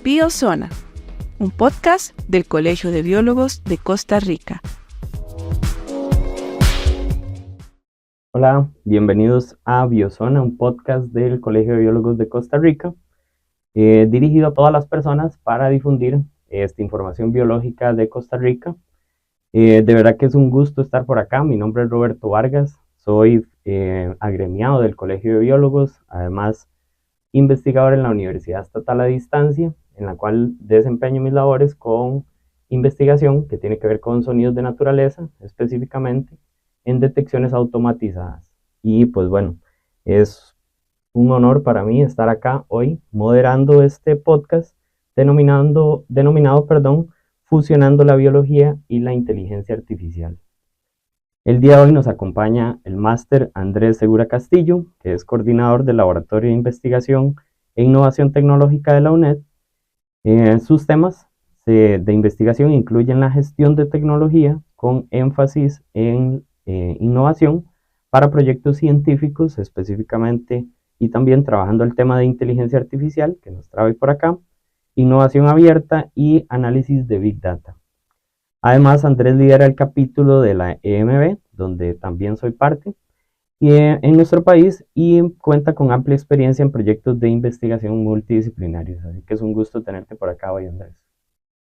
Biozona, un podcast del Colegio de Biólogos de Costa Rica. Hola, bienvenidos a Biozona, un podcast del Colegio de Biólogos de Costa Rica, dirigido a todas las personas para difundir esta información biológica de Costa Rica. De verdad que es un gusto estar por acá. Mi nombre es Roberto Vargas, soy agremiado del Colegio de Biólogos, además investigador en la Universidad Estatal a Distancia, en la cual desempeño mis labores con investigación que tiene que ver con sonidos de naturaleza, específicamente en detecciones automatizadas. Y pues bueno, es un honor para mí estar acá hoy moderando este podcast denominado, Fusionando la biología y la inteligencia artificial. El día de hoy nos acompaña el máster Andrés Segura Castillo, que es coordinador del Laboratorio de Investigación e Innovación Tecnológica de la UNED. Sus temas de investigación incluyen la gestión de tecnología con énfasis en innovación para proyectos científicos específicamente, y también trabajando el tema de inteligencia artificial, que nos trae por acá, innovación abierta y análisis de Big Data. Además, Andrés lidera el capítulo de la EMB, donde también soy parte, y en nuestro país, y cuenta con amplia experiencia en proyectos de investigación multidisciplinarios. Así que es un gusto tenerte por acá hoy, Andrés.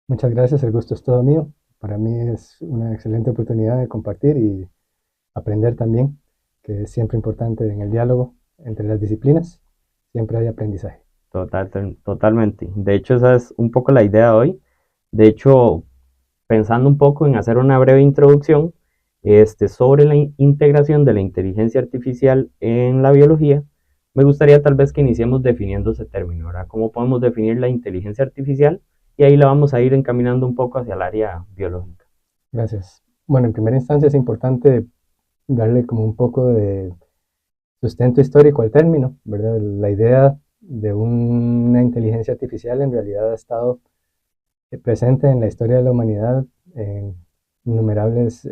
Muchas gracias, el gusto es todo mío. Para mí es una excelente oportunidad de compartir y aprender también, que es siempre importante en el diálogo entre las disciplinas, siempre hay aprendizaje. Totalmente. De hecho, esa es un poco la idea de hoy. De hecho, pensando un poco en hacer una breve introducción sobre la integración de la inteligencia artificial en la biología, me gustaría tal vez que iniciemos definiendo ese término, ¿verdad? ¿Cómo podemos definir la inteligencia artificial? Y ahí la vamos a ir encaminando un poco hacia el área biológica. Gracias. Bueno, en primera instancia es importante darle como un poco de sustento histórico al término, ¿verdad? La idea de una inteligencia artificial en realidad ha estado presente en la historia de la humanidad en innumerables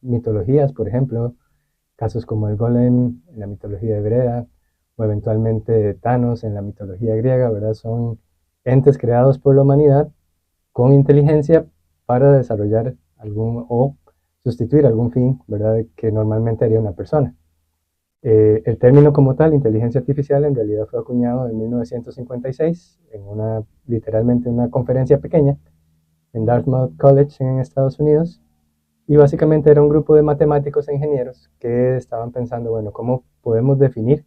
mitologías, por ejemplo, casos como el golem en la mitología hebrea o eventualmente Thanos en la mitología griega, ¿verdad? Son entes creados por la humanidad con inteligencia para desarrollar algún o sustituir algún fin, ¿verdad? Que normalmente haría una persona. El término como tal, inteligencia artificial, en realidad fue acuñado en 1956 en literalmente una conferencia pequeña en Dartmouth College en Estados Unidos, y básicamente era un grupo de matemáticos e ingenieros que estaban pensando, bueno, ¿cómo podemos definir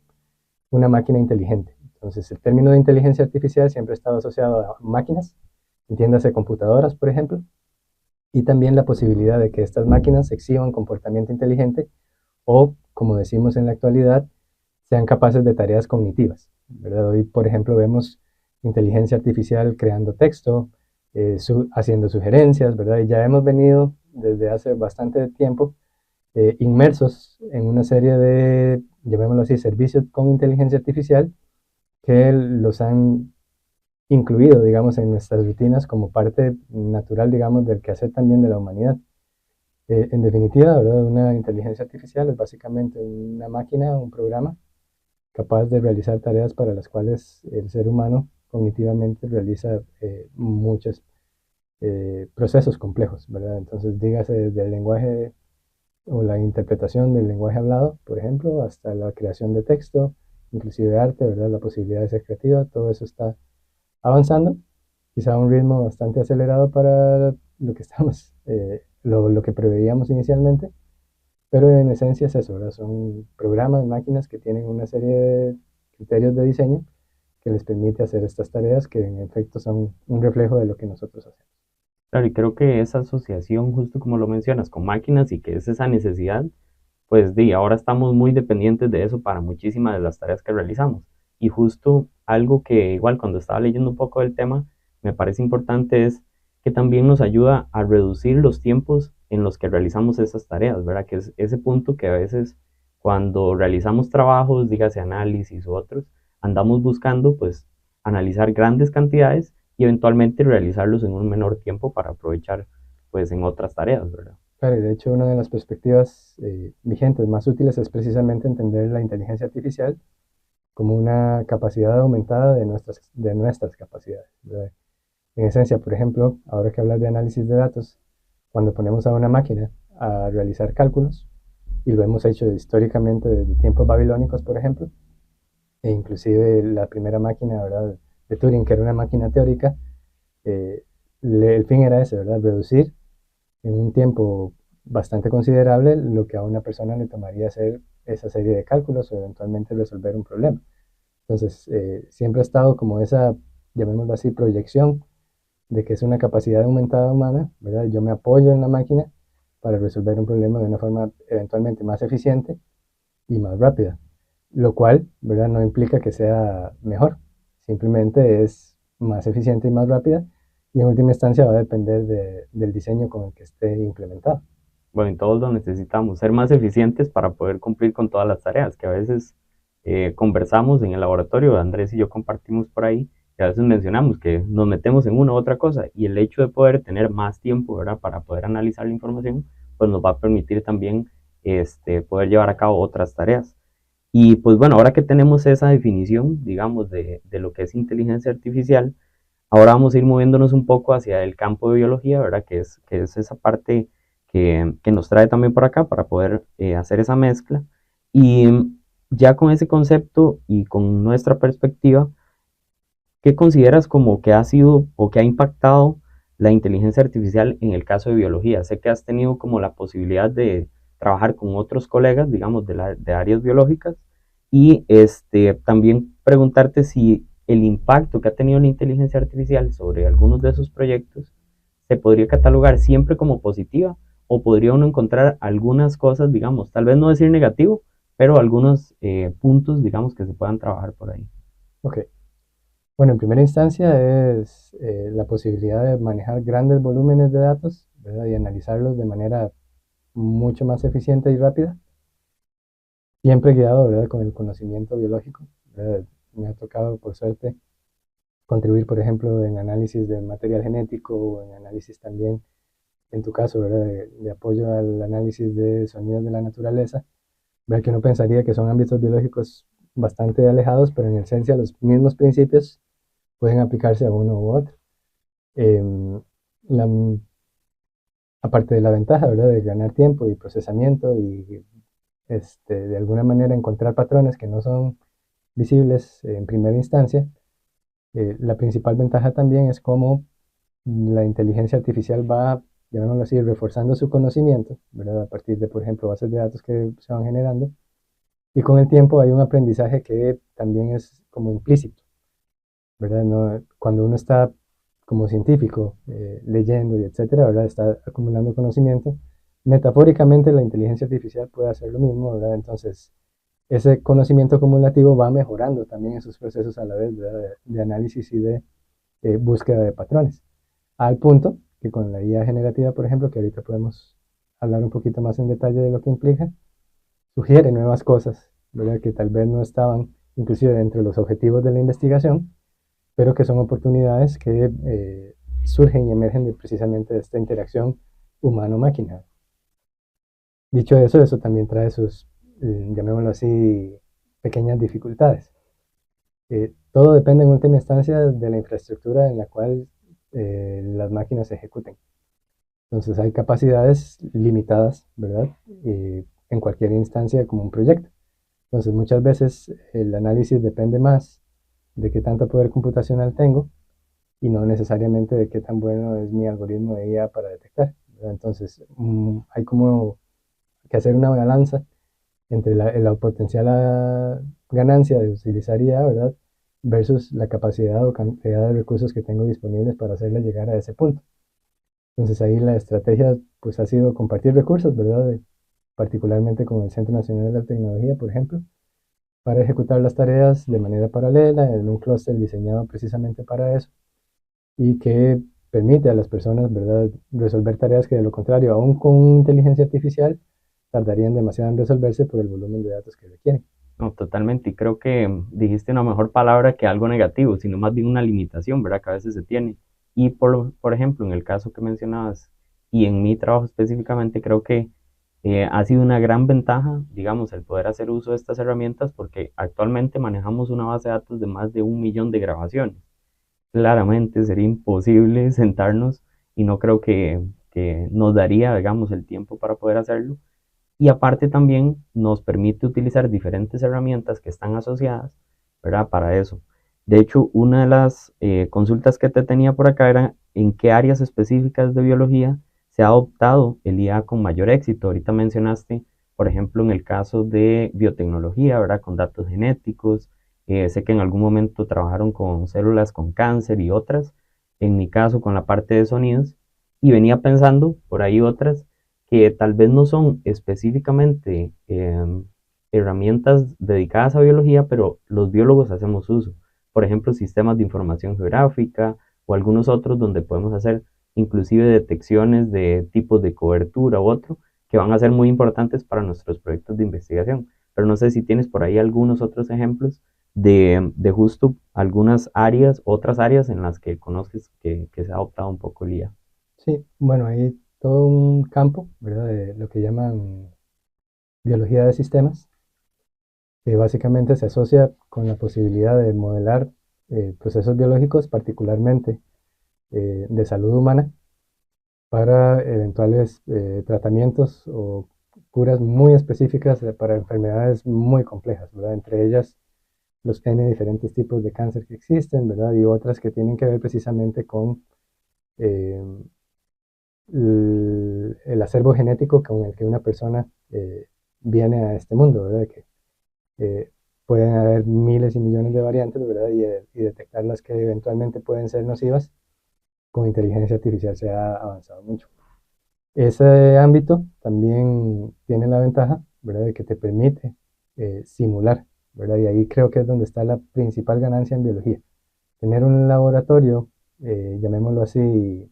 una máquina inteligente? Entonces, el término de inteligencia artificial siempre ha estado asociado a máquinas, entiéndase computadoras, por ejemplo, y también la posibilidad de que estas máquinas exhiban comportamiento inteligente o, como decimos en la actualidad, sean capaces de tareas cognitivas, ¿verdad? Hoy, por ejemplo, vemos inteligencia artificial creando texto, haciendo sugerencias, ¿verdad? Y ya hemos venido desde hace bastante tiempo inmersos en una serie de, llamémoslo así, servicios con inteligencia artificial que los han incluido, digamos, en nuestras rutinas como parte natural, digamos, del quehacer también de la humanidad. En definitiva, ¿verdad? Una inteligencia artificial es básicamente una máquina, un programa capaz de realizar tareas para las cuales el ser humano cognitivamente realiza muchos procesos complejos, ¿verdad? Entonces, dígase desde el lenguaje o la interpretación del lenguaje hablado, por ejemplo, hasta la creación de texto, inclusive arte, ¿verdad? La posibilidad de ser creativa, todo eso está avanzando, quizá a un ritmo bastante acelerado para lo que estamos, lo que preveíamos inicialmente, pero en esencia es eso, ¿verdad? Son programas, máquinas que tienen una serie de criterios de diseño que les permite hacer estas tareas que en efecto son un reflejo de lo que nosotros hacemos. Claro, y creo que esa asociación, justo como lo mencionas, con máquinas y que es esa necesidad, pues ahora estamos muy dependientes de eso para muchísimas de las tareas que realizamos. Y justo algo que igual cuando estaba leyendo un poco del tema, me parece importante es que también nos ayuda a reducir los tiempos en los que realizamos esas tareas, ¿verdad? Que es ese punto que a veces cuando realizamos trabajos, dígase análisis u otros, andamos buscando pues analizar grandes cantidades y eventualmente realizarlos en un menor tiempo para aprovechar pues en otras tareas, ¿verdad? Claro, y de hecho una de las perspectivas vigentes más útiles es precisamente entender la inteligencia artificial como una capacidad aumentada de nuestras capacidades, ¿verdad? En esencia, por ejemplo, ahora que hablas de análisis de datos, cuando ponemos a una máquina a realizar cálculos, y lo hemos hecho históricamente desde tiempos babilónicos, por ejemplo, e inclusive la primera máquina, ¿verdad?, de Turing, que era una máquina teórica, eh, el fin era ese, ¿verdad?, reducir en un tiempo bastante considerable lo que a una persona le tomaría hacer esa serie de cálculos o eventualmente resolver un problema. Entonces, siempre ha estado como esa, llamémoslo así, proyección de que es una capacidad aumentada humana, ¿verdad? Yo me apoyo en la máquina para resolver un problema de una forma eventualmente más eficiente y más rápida, lo cual, ¿verdad?, no implica que sea mejor, simplemente es más eficiente y más rápida, y en última instancia va a depender del diseño con el que esté implementado. Bueno, y todos lo necesitamos, ser más eficientes para poder cumplir con todas las tareas que a veces conversamos en el laboratorio, Andrés y yo compartimos por ahí, y a veces mencionamos que nos metemos en una u otra cosa, y el hecho de poder tener más tiempo, ¿verdad?, para poder analizar la información, pues nos va a permitir también poder llevar a cabo otras tareas. Y pues bueno, ahora que tenemos esa definición, digamos, de lo que es inteligencia artificial, ahora vamos a ir moviéndonos un poco hacia el campo de biología, ¿verdad? Que es esa parte que nos trae también por acá para poder hacer esa mezcla. Y ya con ese concepto y con nuestra perspectiva, ¿qué consideras como que ha sido o que ha impactado la inteligencia artificial en el caso de biología? Sé que has tenido como la posibilidad de trabajar con otros colegas, digamos, de áreas biológicas, y también preguntarte si el impacto que ha tenido la inteligencia artificial sobre algunos de esos proyectos se podría catalogar siempre como positiva, o podría uno encontrar algunas cosas, digamos, tal vez no decir negativo, pero algunos puntos, digamos, que se puedan trabajar por ahí. Ok, bueno, en primera instancia es la posibilidad de manejar grandes volúmenes de datos, ¿verdad?, y analizarlos de manera mucho más eficiente y rápida, siempre guiado, ¿verdad?, con el conocimiento biológico, ¿verdad? Me ha tocado, por suerte, contribuir, por ejemplo, en análisis de material genético o en análisis también, en tu caso, ¿verdad?, de apoyo al análisis de sonidos de la naturaleza, ¿verdad?, que uno pensaría que son ámbitos biológicos bastante alejados, pero en esencia los mismos principios pueden aplicarse a uno u otro. Em, la, Aparte de la ventaja, ¿verdad?, de ganar tiempo y procesamiento y de alguna manera encontrar patrones que no son visibles en primera instancia, la principal ventaja también es cómo la inteligencia artificial va, llamémoslo así, reforzando su conocimiento, ¿verdad?, a partir de, por ejemplo, bases de datos que se van generando, y con el tiempo hay un aprendizaje que también es como implícito, ¿verdad? No, cuando uno está como científico leyendo y etcétera, ¿verdad?, está acumulando conocimiento, metafóricamente la inteligencia artificial puede hacer lo mismo, ¿verdad? Entonces, ese conocimiento acumulativo va mejorando también esos procesos a la vez, ¿verdad?, de análisis y de búsqueda de patrones. Al punto que con la IA generativa, por ejemplo, que ahorita podemos hablar un poquito más en detalle de lo que implica, sugiere nuevas cosas, ¿verdad?, que tal vez no estaban inclusive dentro de los objetivos de la investigación, pero que son oportunidades que surgen y emergen precisamente de esta interacción humano-máquina. Dicho eso, eso también trae sus, llamémoslo así, pequeñas dificultades. Todo depende en última instancia de la infraestructura en la cual las máquinas se ejecuten. Entonces hay capacidades limitadas, ¿verdad?, en cualquier instancia como un proyecto. Entonces muchas veces el análisis depende más de qué tanto poder computacional tengo y no necesariamente de qué tan bueno es mi algoritmo de IA para detectar, ¿verdad? Entonces hay como que hacer una balanza entre la potencial ganancia de utilizar IA, ¿verdad?, versus la capacidad o cantidad de recursos que tengo disponibles para hacerle llegar a ese punto. Entonces ahí la estrategia pues ha sido compartir recursos, ¿verdad?, particularmente con el Centro Nacional de la Tecnología, por ejemplo, para ejecutar las tareas de manera paralela en un clúster diseñado precisamente para eso y que permite a las personas, ¿verdad?, resolver tareas que de lo contrario, aún con inteligencia artificial, tardarían demasiado en resolverse por el volumen de datos que requieren. No, totalmente. Y creo que dijiste una mejor palabra que algo negativo, sino más bien una limitación, ¿verdad? Que a veces se tiene. Y por ejemplo, en el caso que mencionabas, y en mi trabajo específicamente, creo que ha sido una gran ventaja, digamos, el poder hacer uso de estas herramientas, porque actualmente manejamos una base de datos de más de 1 millón de grabaciones. claramente sería imposible sentarnos y no creo que nos daría, digamos, el tiempo para poder hacerlo. Y aparte también nos permite utilizar diferentes herramientas que están asociadas, ¿verdad? Para eso. De hecho, una de las consultas que te tenía por acá era en qué áreas específicas de biología se ha adoptado el IA con mayor éxito. Ahorita mencionaste, por ejemplo, en el caso de biotecnología, ¿verdad? Con datos genéticos. Sé que en algún momento trabajaron con células con cáncer y otras. En mi caso, con la parte de sonidos. Y venía pensando por ahí otras que tal vez no son específicamente herramientas dedicadas a biología, pero los biólogos hacemos uso. Por ejemplo, sistemas de información geográfica o algunos otros donde podemos hacer inclusive detecciones de tipos de cobertura u otro que van a ser muy importantes para nuestros proyectos de investigación. Pero no sé si tienes por ahí algunos otros ejemplos de justo algunas áreas, otras áreas en las que conoces que se ha adoptado un poco el IA. Sí, bueno, hay todo un campo, ¿verdad? De lo que llaman biología de sistemas, que básicamente se asocia con la posibilidad de modelar procesos biológicos, particularmente de salud humana, para eventuales tratamientos o curas muy específicas para enfermedades muy complejas, ¿verdad? Entre ellas los N diferentes tipos de cáncer que existen, ¿verdad? Y otras que tienen que ver precisamente con eh, el acervo genético con el que una persona viene a este mundo, ¿verdad? Que eh, pueden haber miles y millones de variantes, ¿verdad? Y detectar las que eventualmente pueden ser nocivas. Con inteligencia artificial se ha avanzado mucho. Ese ámbito también tiene la ventaja, ¿verdad? De que te permite simular, ¿verdad? Y ahí creo que es donde está la principal ganancia en biología. Tener un laboratorio, llamémoslo así,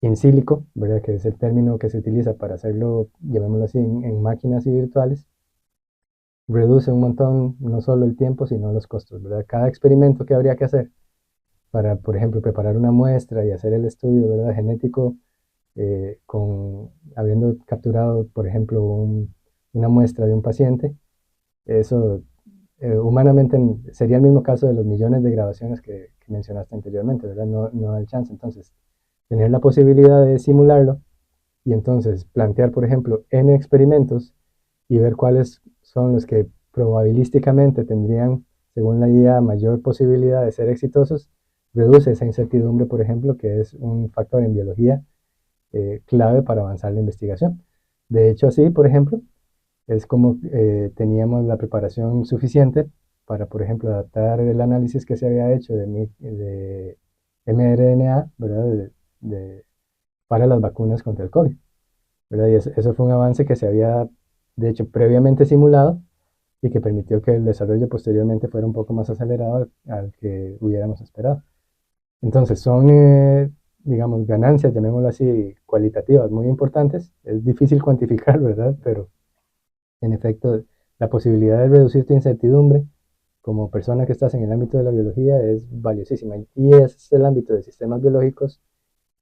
in silico, ¿verdad? Que es el término que se utiliza para hacerlo, llamémoslo así, en máquinas y virtuales, reduce un montón no solo el tiempo, sino los costos, ¿verdad? Cada experimento que habría que hacer para, por ejemplo, preparar una muestra y hacer el estudio, ¿verdad? Genético, habiendo capturado, por ejemplo, una muestra de un paciente, eso humanamente sería el mismo caso de los millones de grabaciones que mencionaste anteriormente, ¿verdad? No, no da el chance. Entonces, tener la posibilidad de simularlo y entonces plantear, por ejemplo, N experimentos y ver cuáles son los que probabilísticamente tendrían, según la IA, mayor posibilidad de ser exitosos, reduce esa incertidumbre, por ejemplo, que es un factor en biología clave para avanzar la investigación. De hecho, así, por ejemplo, es como teníamos la preparación suficiente para, por ejemplo, adaptar el análisis que se había hecho de mRNA, ¿verdad? Para las vacunas contra el COVID, ¿verdad? Y eso fue un avance que se había, de hecho, previamente simulado y que permitió que el desarrollo posteriormente fuera un poco más acelerado al que hubiéramos esperado. Entonces, son, digamos, ganancias, llamémoslo así, cualitativas muy importantes. Es difícil cuantificar, ¿verdad? Pero, en efecto, la posibilidad de reducir tu incertidumbre como persona que estás en el ámbito de la biología es valiosísima. Y es el ámbito de sistemas biológicos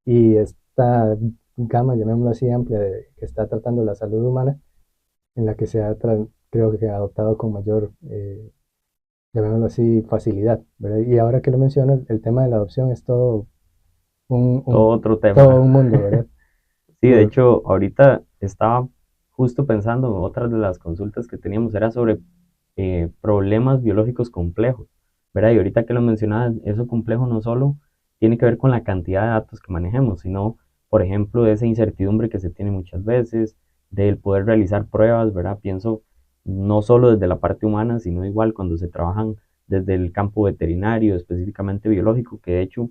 y esta gama, llamémoslo así, amplia que está tratando la salud humana, en la que creo que ha adoptado con mayor, llamémoslo así, facilidad, ¿verdad? Y ahora que lo mencionas, el tema de la adopción es un, Todo un- otro todo tema. un mundo, ¿verdad? Sí, de Por, hecho, ahorita estaba justo pensando en otra de las consultas que teníamos, era sobre problemas biológicos complejos, ¿verdad? Y ahorita que lo mencionabas, eso complejo no solo tiene que ver con la cantidad de datos que manejemos, sino, por ejemplo, de esa incertidumbre que se tiene muchas veces, del poder realizar pruebas, ¿verdad? Pienso no solo desde la parte humana, sino igual cuando se trabajan desde el campo veterinario, específicamente biológico, que de hecho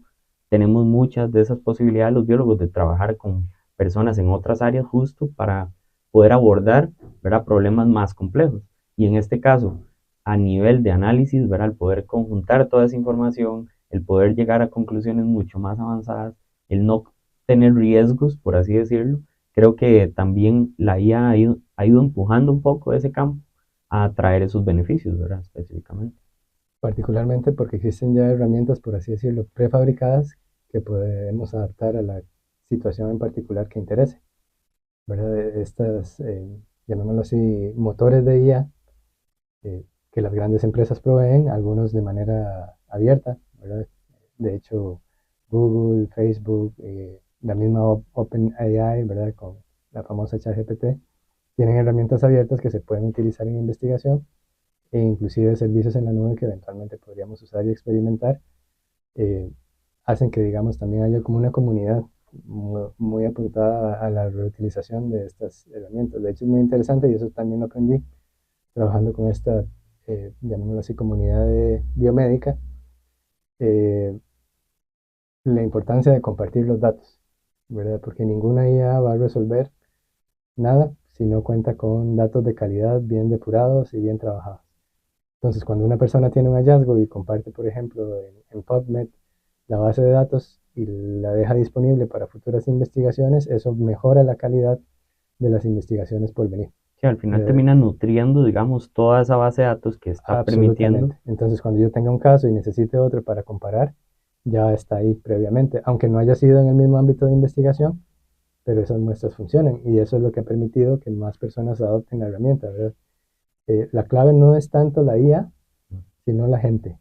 tenemos muchas de esas posibilidades los biólogos de trabajar con personas en otras áreas justo para poder abordar, ¿verdad? Problemas más complejos. Y en este caso, a nivel de análisis, ¿verdad? El poder conjuntar toda esa información, el poder llegar a conclusiones mucho más avanzadas, el no tener riesgos, por así decirlo, creo que también la IA ha ido empujando un poco ese campo a traer esos beneficios, ¿verdad? Específicamente. particularmente porque existen ya herramientas, por así decirlo, prefabricadas que podemos adaptar a la situación en particular que interese, ¿verdad? Estas, llamémoslo así, motores de IA que las grandes empresas proveen, algunos de manera abierta, ¿verdad? De hecho, Google, Facebook, la misma OpenAI, ¿verdad? Con la famosa ChatGPT, tienen herramientas abiertas que se pueden utilizar en investigación e inclusive servicios en la nube que eventualmente podríamos usar y experimentar, eh, hacen que, digamos, también haya como una comunidad muy apuntada a la reutilización de estas herramientas. De hecho, es muy interesante y eso también lo aprendí trabajando con esta, llamémoslo así, comunidad de biomédica, eh, la importancia de compartir los datos, ¿verdad? Porque ninguna IA va a resolver nada si no cuenta con datos de calidad bien depurados y bien trabajados. Entonces, cuando una persona tiene un hallazgo y comparte, por ejemplo, en PubMed la base de datos y la deja disponible para futuras investigaciones, eso mejora la calidad de las investigaciones por venir. Que al final termina nutriendo, digamos, toda esa base de datos que está permitiendo. Absolutamente. Entonces, cuando yo tenga un caso y necesite otro para comparar, ya está ahí previamente, aunque no haya sido en el mismo ámbito de investigación, pero esas muestras funcionan y eso es lo que ha permitido que más personas adopten la herramienta, ¿verdad? La clave no es tanto la IA, sino la gente,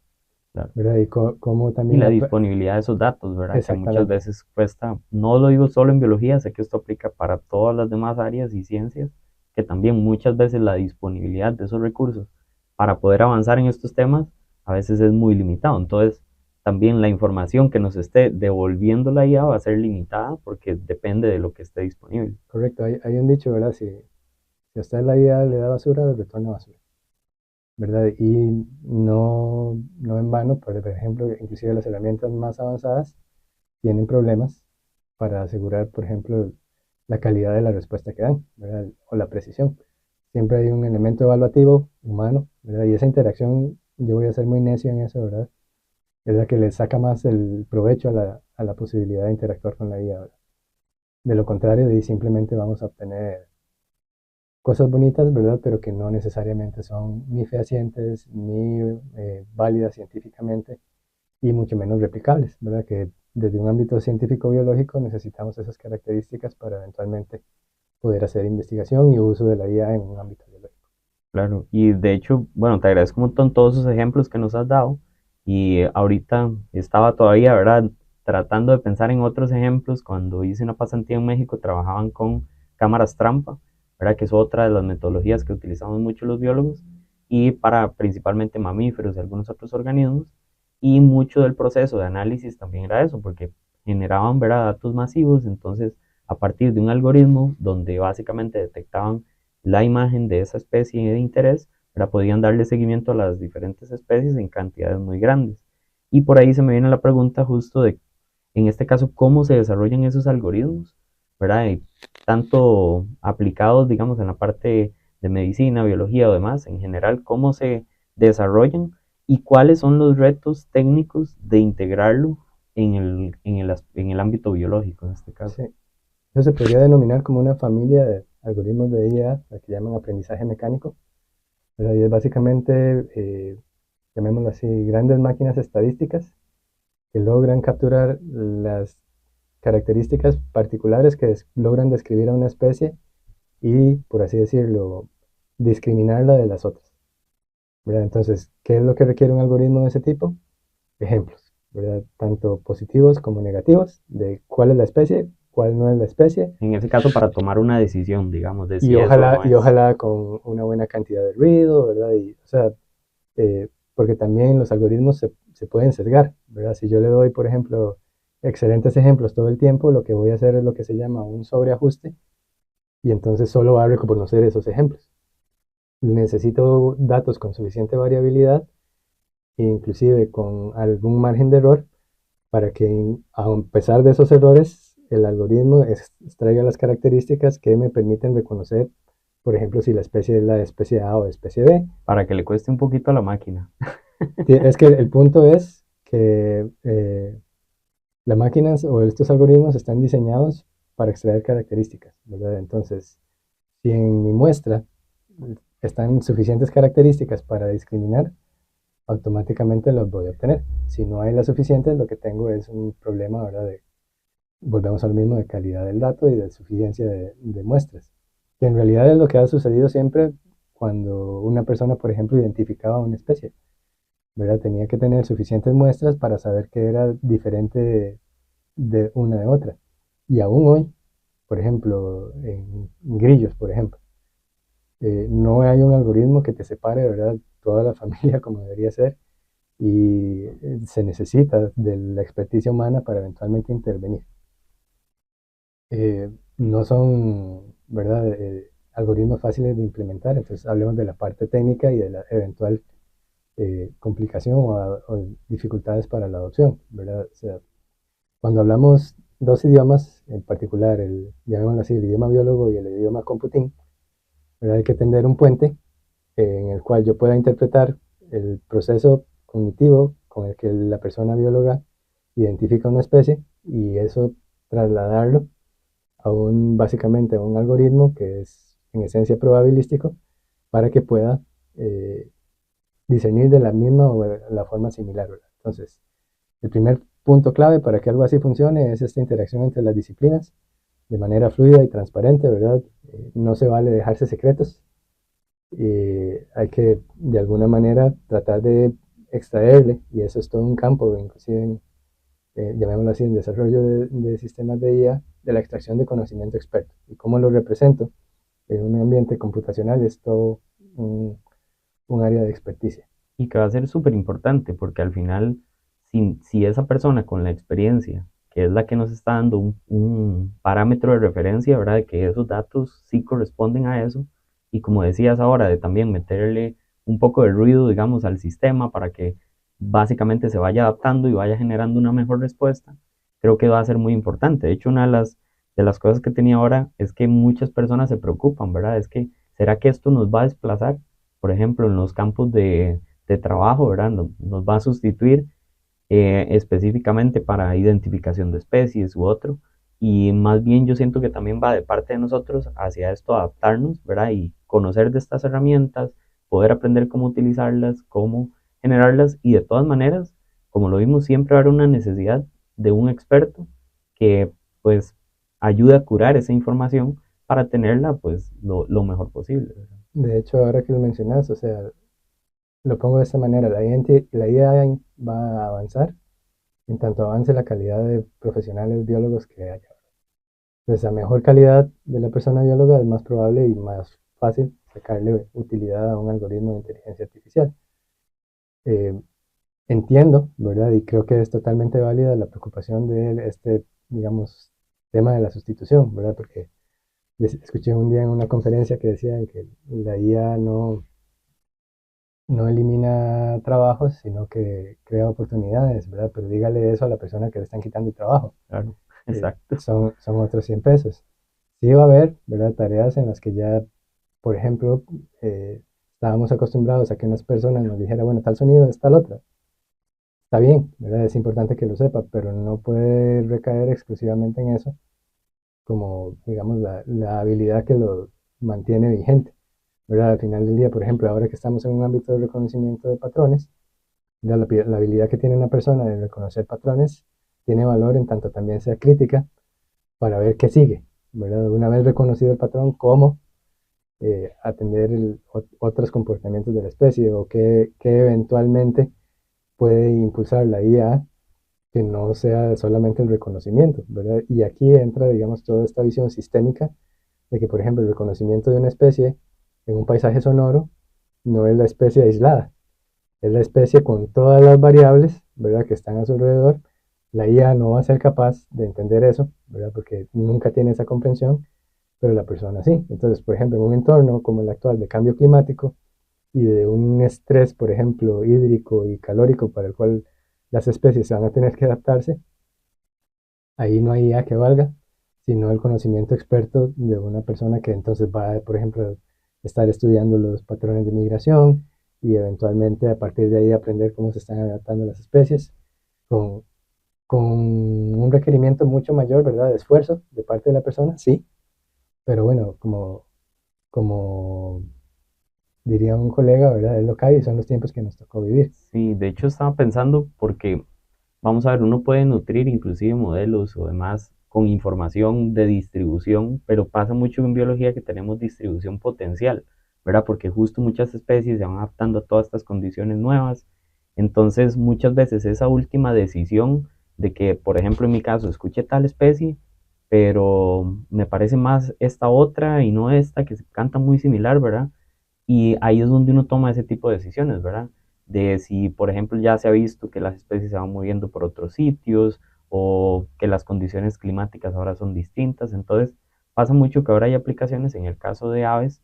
Claro. ¿verdad? Y cómo Y también... la disponibilidad de esos datos, ¿verdad? Que muchas Exactamente. veces cuesta, no lo digo solo en biología, sé que esto aplica para todas las demás áreas y ciencias, que también muchas veces la disponibilidad de esos recursos para poder avanzar en estos temas a veces es muy limitado. Entonces, también la información que nos esté devolviendo la IA va a ser limitada porque depende de lo que esté disponible. Correcto, hay un dicho, ¿verdad? Si a usted la IA le da basura, le retorna basura, ¿verdad? Y no en vano, por ejemplo, inclusive las herramientas más avanzadas tienen problemas para asegurar, por ejemplo, la calidad de la respuesta que dan, ¿verdad? O la precisión. Siempre hay un elemento evaluativo humano, ¿verdad? Y esa interacción, yo voy a ser muy necio en eso, ¿verdad? Es la que le saca más el provecho a la posibilidad de interactuar con la IA, ¿verdad? De lo contrario, simplemente vamos a obtener cosas bonitas, ¿verdad? Pero que no necesariamente son ni fehacientes, ni válidas científicamente, y mucho menos replicables, ¿verdad? Que desde un ámbito científico-biológico necesitamos esas características para eventualmente poder hacer investigación y uso de la IA en un ámbito biológico. Claro, y de hecho, bueno, te agradezco un montón todos esos ejemplos que nos has dado y ahorita estaba todavía, ¿verdad? Tratando de pensar en otros ejemplos. Cuando hice una pasantía en México trabajaban con cámaras trampa, ¿verdad? Que es otra de las metodologías que utilizamos mucho los biólogos y para principalmente mamíferos y algunos otros organismos, y mucho del proceso de análisis también era eso, porque generaban, ¿verdad? Datos masivos. Entonces a partir de un algoritmo donde básicamente detectaban la imagen de esa especie de interés, para podían darle seguimiento a las diferentes especies en cantidades muy grandes. Y por ahí se me viene la pregunta justo de, en este caso, cómo se desarrollan esos algoritmos, ¿verdad? Y tanto aplicados, digamos, en la parte de medicina, biología o demás, en general, cómo se desarrollan y cuáles son los retos técnicos de integrarlo en el ámbito biológico, en este caso. Sí. Eso se podría denominar como una familia de algoritmos de IA, la que llaman aprendizaje mecánico, ¿verdad? Y es básicamente, llamémoslo así, grandes máquinas estadísticas que logran capturar las características particulares que logran describir a una especie y, por así decirlo, discriminarla de las otras, ¿verdad? Entonces, ¿qué es lo que requiere un algoritmo de ese tipo? Ejemplos, ¿verdad? Tanto positivos como negativos de cuál es la especie, cuál no es la especie, En ese caso, para tomar una decisión, digamos, de si es o no y es. ojalá con una buena cantidad de ruido, ¿verdad? Y, o sea, porque también los algoritmos se pueden sesgar, ¿verdad? Si yo le doy, por ejemplo, excelentes ejemplos todo el tiempo, lo que voy a hacer es lo que se llama un sobreajuste y entonces solo va a reconocer esos ejemplos. Necesito datos con suficiente variabilidad e inclusive con algún margen de error para que a pesar de esos errores el algoritmo extraiga las características que me permiten reconocer, por ejemplo, si la especie es la especie A o especie B. Para que le cueste un poquito a la máquina. Es que el punto es que las máquinas o estos algoritmos están diseñados para extraer características, ¿verdad? Entonces, si en mi muestra están suficientes características para discriminar, automáticamente las voy a obtener. Si no hay las suficientes, lo que tengo es un problema, ¿verdad? Volvemos al mismo de calidad del dato y de suficiencia de muestras, que en realidad es lo que ha sucedido siempre cuando una persona, por ejemplo, identificaba una especie. ¿verdad? Tenía que tener suficientes muestras para saber que era diferente de una de otra. Y aún hoy, por ejemplo, en grillos, por ejemplo, no hay un algoritmo que te separe, ¿verdad?, toda la familia como debería ser, y se necesita de la experticia humana para eventualmente intervenir. No son, ¿verdad?, algoritmos fáciles de implementar, entonces hablemos de la parte técnica y de la eventual complicación o dificultades para la adopción, ¿verdad? O sea, cuando hablamos dos idiomas, en particular, llamémoslo así, el idioma biólogo y el idioma computing, ¿verdad? Hay que tender un puente en el cual yo pueda interpretar el proceso cognitivo con el que la persona bióloga identifica una especie y eso trasladarlo básicamente a un algoritmo que es en esencia probabilístico para que pueda discernir de la misma o de la forma similar, ¿verdad? Entonces, el primer punto clave para que algo así funcione es esta interacción entre las disciplinas de manera fluida y transparente, ¿verdad? No se vale dejarse secretos. Hay que de alguna manera tratar de extraerle, y eso es todo un campo, inclusive llamémoslo así, en desarrollo de sistemas de IA, de la extracción de conocimiento experto. Y cómo lo represento en un ambiente computacional es todo un área de experticia. Y que va a ser súper importante porque al final, si esa persona con la experiencia, que es la que nos está dando un parámetro de referencia, ¿verdad? De que esos datos sí corresponden a eso, y como decías ahora, de también meterle un poco de ruido, digamos, al sistema para que básicamente se vaya adaptando y vaya generando una mejor respuesta, creo que va a ser muy importante. De hecho, una de las cosas que tenía ahora es que muchas personas se preocupan, ¿verdad? Es que, ¿será que esto nos va a desplazar? Por ejemplo, en los campos de trabajo, ¿verdad? Nos va a sustituir específicamente para identificación de especies u otro. Y más bien yo siento que también va de parte de nosotros hacia esto adaptarnos, ¿verdad? Y conocer de estas herramientas, poder aprender cómo utilizarlas, cómo generarlas y de todas maneras, como lo vimos, siempre va a haber una necesidad de un experto que pues ayude a curar esa información para tenerla pues lo mejor posible. De hecho, ahora que lo mencionas, o sea, lo pongo de esta manera, la IA va a avanzar en tanto avance la calidad de profesionales biólogos que haya. Entonces, a mejor calidad de la persona bióloga es más probable y más fácil sacarle utilidad a un algoritmo de inteligencia artificial. Eh, Entiendo, ¿verdad? Y creo que es totalmente válida la preocupación de este, digamos, tema de la sustitución, ¿verdad? Porque escuché un día en una conferencia que decían que la IA no elimina trabajos, sino que crea oportunidades, ¿verdad? Pero dígale eso a la persona que le están quitando el trabajo. Claro, exacto. Son otros 100 pesos. Sí va a haber, ¿verdad?, tareas en las que ya, por ejemplo, estábamos acostumbrados a que unas personas nos dijera, bueno, tal sonido es tal otra. Está bien, ¿verdad? Es importante que lo sepa, pero no puede recaer exclusivamente en eso como, digamos, la habilidad que lo mantiene vigente, ¿verdad? Al final del día, por ejemplo, ahora que estamos en un ámbito de reconocimiento de patrones, la habilidad que tiene una persona de reconocer patrones tiene valor en tanto también sea crítica para ver qué sigue, ¿verdad? Una vez reconocido el patrón, cómo atender otros comportamientos de la especie o qué eventualmente puede impulsar la IA que no sea solamente el reconocimiento, ¿verdad? Y aquí entra, digamos, toda esta visión sistémica de que, por ejemplo, el reconocimiento de una especie en un paisaje sonoro no es la especie aislada, es la especie con todas las variables, ¿verdad?, que están a su alrededor. La IA no va a ser capaz de entender eso, ¿verdad?, porque nunca tiene esa comprensión, pero la persona sí. Entonces, por ejemplo, en un entorno como el actual de cambio climático y de un estrés, por ejemplo, hídrico y calórico para el cual las especies van a tener que adaptarse, ahí no hay IA que valga, sino el conocimiento experto de una persona que entonces va, por ejemplo, a estar estudiando los patrones de migración y eventualmente a partir de ahí aprender cómo se están adaptando las especies con, con un requerimiento mucho mayor, ¿verdad?, de esfuerzo de parte de la persona, sí, pero bueno, como diría un colega, ¿verdad?, es lo que hay y son los tiempos que nos tocó vivir. Sí, de hecho estaba pensando porque, vamos a ver, uno puede nutrir inclusive modelos o demás con información de distribución, pero pasa mucho en biología que tenemos distribución potencial, ¿verdad? Porque justo muchas especies se van adaptando a todas estas condiciones nuevas, Entonces, muchas veces esa última decisión de que, por ejemplo, en mi caso, escuche tal especie, pero me parece más esta otra y no esta, que se canta muy similar, ¿verdad? Y ahí es donde uno toma ese tipo de decisiones, ¿verdad? De si, por ejemplo, ya se ha visto que las especies se van moviendo por otros sitios o que las condiciones climáticas ahora son distintas. Entonces, pasa mucho que ahora hay aplicaciones, en el caso de aves,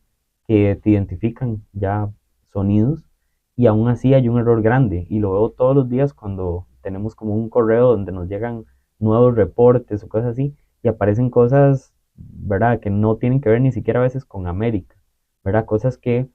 que te identifican ya sonidos y aún así hay un error grande. Y lo veo todos los días cuando tenemos como un correo donde nos llegan nuevos reportes o cosas así y aparecen cosas, ¿verdad? Que no tienen que ver ni siquiera a veces con América, ¿verdad? Cosas que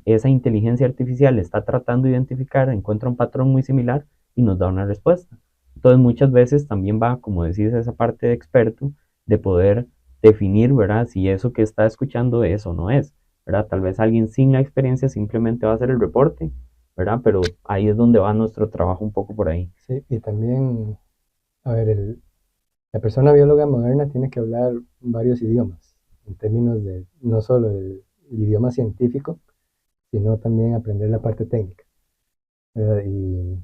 esa inteligencia artificial está tratando de identificar, encuentra un patrón muy similar y nos da una respuesta. Entonces muchas veces también va, como decís, esa parte de experto de poder definir, ¿verdad? Si eso que está escuchando es o no es, ¿verdad? Tal vez alguien sin la experiencia simplemente va a hacer el reporte, ¿verdad? Pero ahí es donde va nuestro trabajo un poco por ahí. Sí, y también, a ver, la persona bióloga moderna tiene que hablar varios idiomas, en términos de no solo el idioma científico, sino también aprender la parte técnica, ¿verdad? Y